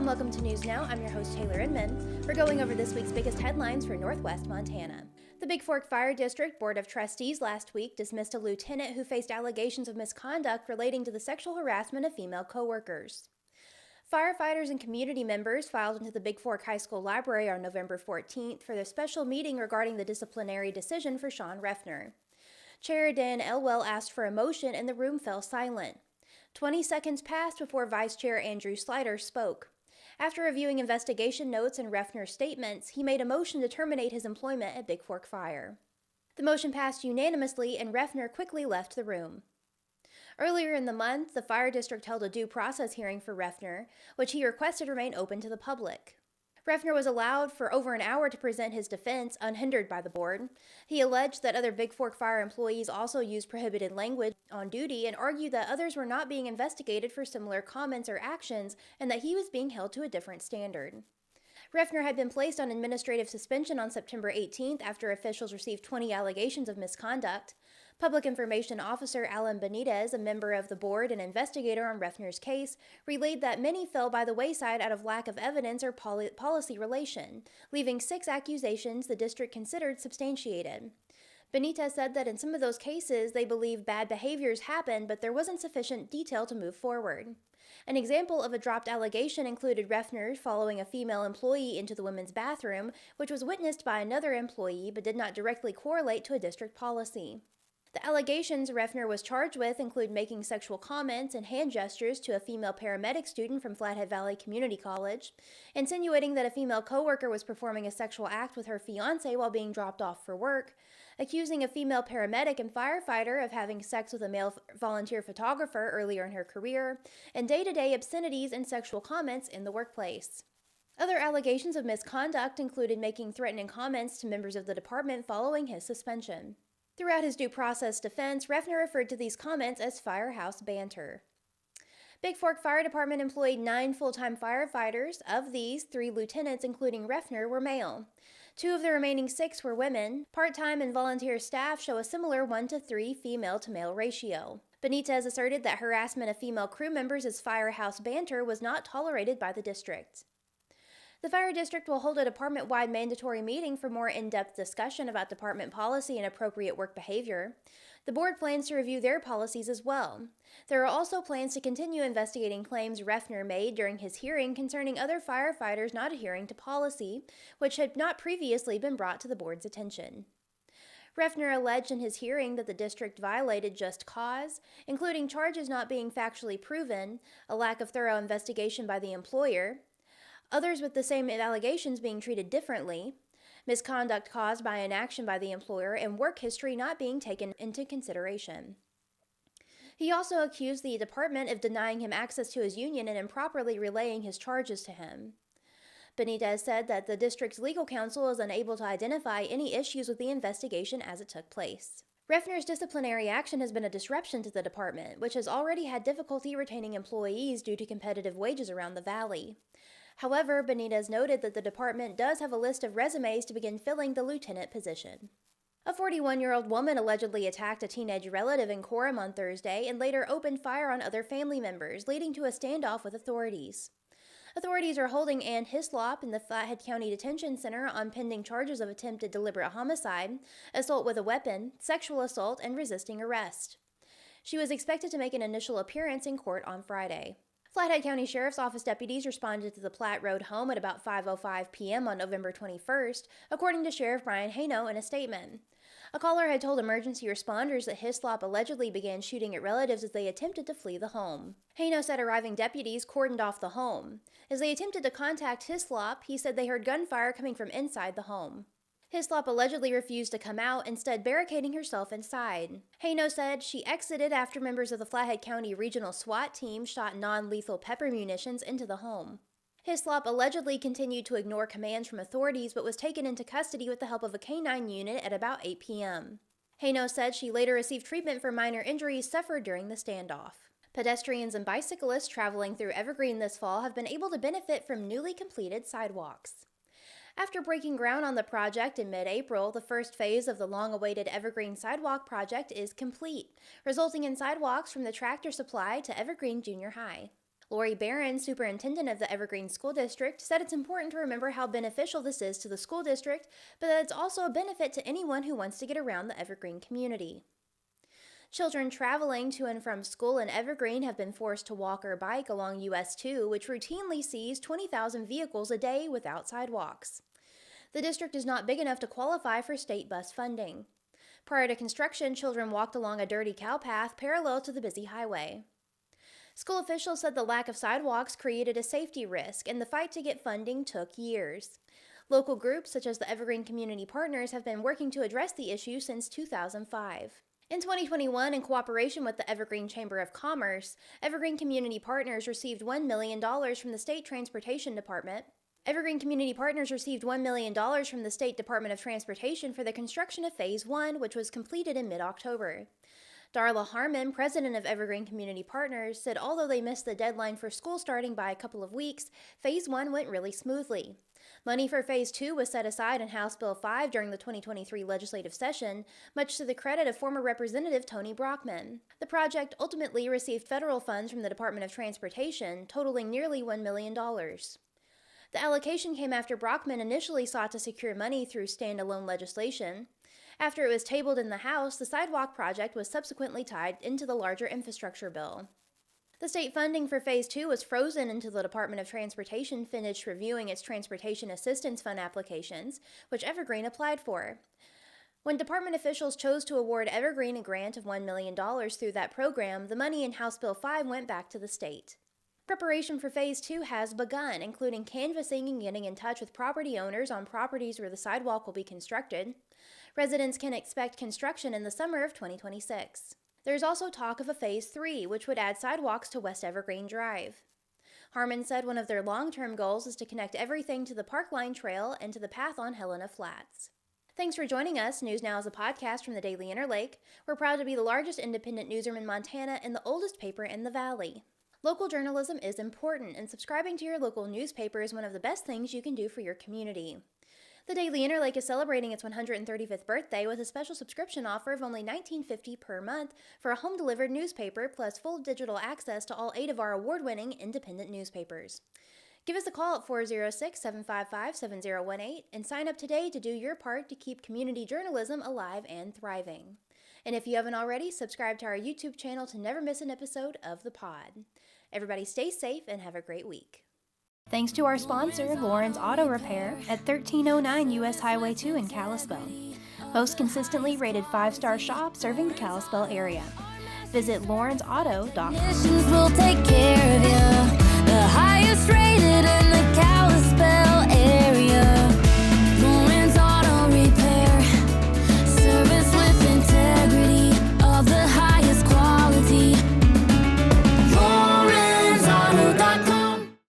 welcome to News Now. I'm your host, Taylor Inman. We're going over this week's biggest headlines for Northwest Montana. The Bigfork Fire District Board of Trustees last week dismissed a lieutenant who faced allegations of misconduct relating to the sexual harassment of female coworkers. Firefighters and community members filed into the Bigfork High School Library on November 14th for their special meeting regarding the disciplinary decision for Sean Refner. Chair Dan Elwell asked for a motion and the room fell silent. 20 seconds passed before Vice Chair Andrew Slider spoke. After reviewing investigation notes and Refner's statements, he made a motion to terminate his employment at Bigfork Fire. The motion passed unanimously and Refner quickly left the room. Earlier in the month, the fire district held a due process hearing for Refner, which he requested remain open to the public. Refner was allowed for over an hour to present his defense, unhindered by the board. He alleged that other Bigfork Fire employees also used prohibited language on duty and argued that others were not being investigated for similar comments or actions and that he was being held to a different standard. Refner had been placed on administrative suspension on September 18th after officials received 20 allegations of misconduct. Public Information Officer Alan Benitez, a member of the board and investigator on Refner's case, relayed that many fell by the wayside out of lack of evidence or policy relation, leaving 6 accusations the district considered substantiated. Benitez said that in some of those cases, they believe bad behaviors happened, but there wasn't sufficient detail to move forward. An example of a dropped allegation included Refner following a female employee into the women's bathroom, which was witnessed by another employee but did not directly correlate to a district policy. The allegations Refner was charged with include making sexual comments and hand gestures to a female paramedic student from Flathead Valley Community College, insinuating that a female coworker was performing a sexual act with her fiancé while being dropped off for work, accusing a female paramedic and firefighter of having sex with a male volunteer photographer earlier in her career, and day-to-day obscenities and sexual comments in the workplace. Other allegations of misconduct included making threatening comments to members of the department following his suspension. Throughout his due process defense, Refner referred to these comments as firehouse banter. Bigfork Fire Department employed 9 full-time firefighters. Of these, 3 lieutenants, including Refner, were male. 2 of the remaining 6 were women. Part-time and volunteer staff show a similar 1-to-3 female-to-male ratio. Benitez asserted that harassment of female crew members as firehouse banter was not tolerated by the district. The Fire District will hold a department-wide mandatory meeting for more in-depth discussion about department policy and appropriate work behavior. The board plans to review their policies as well. There are also plans to continue investigating claims Refner made during his hearing concerning other firefighters not adhering to policy, which had not previously been brought to the board's attention. Refner alleged in his hearing that the district violated just cause, including charges not being factually proven, a lack of thorough investigation by the employer, others with the same allegations being treated differently, misconduct caused by inaction by the employer, and work history not being taken into consideration. He also accused the department of denying him access to his union and improperly relaying his charges to him. Benitez said that the district's legal counsel is unable to identify any issues with the investigation as it took place. Refner's disciplinary action has been a disruption to the department, which has already had difficulty retaining employees due to competitive wages around the valley. However, Benitez noted that the department does have a list of resumes to begin filling the lieutenant position. A 41-year-old woman allegedly attacked a teenage relative in Coram on Thursday and later opened fire on other family members, leading to a standoff with authorities. Authorities are holding Ann Hislop in the Flathead County Detention Center on pending charges of attempted deliberate homicide, assault with a weapon, sexual assault, and resisting arrest. She was expected to make an initial appearance in court on Friday. Flathead County Sheriff's Office deputies responded to the Platte Road home at about 5:05 p.m. on November 21st, according to Sheriff Brian Haino in a statement. A caller had told emergency responders that Hislop allegedly began shooting at relatives as they attempted to flee the home. Haino said arriving deputies cordoned off the home. As they attempted to contact Hislop, he said they heard gunfire coming from inside the home. Hislop allegedly refused to come out, instead barricading herself inside. Haino said she exited after members of the Flathead County Regional SWAT team shot non-lethal pepper munitions into the home. Hislop allegedly continued to ignore commands from authorities but was taken into custody with the help of a canine unit at about 8 p.m. Haino said she later received treatment for minor injuries suffered during the standoff. Pedestrians and bicyclists traveling through Evergreen this fall have been able to benefit from newly completed sidewalks. After breaking ground on the project in mid-April, the first phase of the long-awaited Evergreen Sidewalk project is complete, resulting in sidewalks from the Tractor Supply to Evergreen Junior High. Lori Barron, superintendent of the Evergreen School District, said it's important to remember how beneficial this is to the school district, but that it's also a benefit to anyone who wants to get around the Evergreen community. Children traveling to and from school in Evergreen have been forced to walk or bike along US 2, which routinely sees 20,000 vehicles a day without sidewalks. The district is not big enough to qualify for state bus funding. Prior to construction, children walked along a dirty cow path parallel to the busy highway. School officials said the lack of sidewalks created a safety risk, and the fight to get funding took years. Local groups such as the Evergreen Community Partners have been working to address the issue since 2005. In 2021, in cooperation with the Evergreen Chamber of Commerce, Evergreen Community Partners received $1 million from the State Transportation Department. Evergreen Community Partners received $1 million from the State Department of Transportation for the construction of Phase 1, which was completed in mid-October. Darla Harmon, president of Evergreen Community Partners, said although they missed the deadline for school starting by a couple of weeks, Phase 1 went really smoothly. Money for Phase 2 was set aside in House Bill 5 during the 2023 legislative session, much to the credit of former Representative Tony Brockman. The project ultimately received federal funds from the Department of Transportation, totaling nearly $1 million. The allocation came after Brockman initially sought to secure money through standalone legislation. After it was tabled in the House, the sidewalk project was subsequently tied into the larger infrastructure bill. The state funding for Phase 2 was frozen until the Department of Transportation finished reviewing its Transportation Assistance Fund applications, which Evergreen applied for. When department officials chose to award Evergreen a grant of $1 million through that program, the money in House Bill 5 went back to the state. Preparation for Phase 2 has begun, including canvassing and getting in touch with property owners on properties where the sidewalk will be constructed. Residents can expect construction in the summer of 2026. There's also talk of a Phase 3, which would add sidewalks to West Evergreen Drive. Harmon said one of their long-term goals is to connect everything to the Parkline Trail and to the path on Helena Flats. Thanks for joining us. News Now is a podcast from the Daily Interlake. We're proud to be the largest independent newsroom in Montana and the oldest paper in the Valley. Local journalism is important, and subscribing to your local newspaper is one of the best things you can do for your community. The Daily Interlake is celebrating its 135th birthday with a special subscription offer of only $19.50 per month for a home-delivered newspaper plus full digital access to all 8 of our award-winning independent newspapers. Give us a call at 406-755-7018 and sign up today to do your part to keep community journalism alive and thriving. And if you haven't already, subscribe to our YouTube channel to never miss an episode of the pod. Everybody stay safe and have a great week. Thanks to our sponsor, Lauren's Auto Repair at 1309 US Highway 2 in Kalispell. Most consistently rated 5-star shop serving the Kalispell area. Visit lawrensauto.com. Will take care of you. The highest rated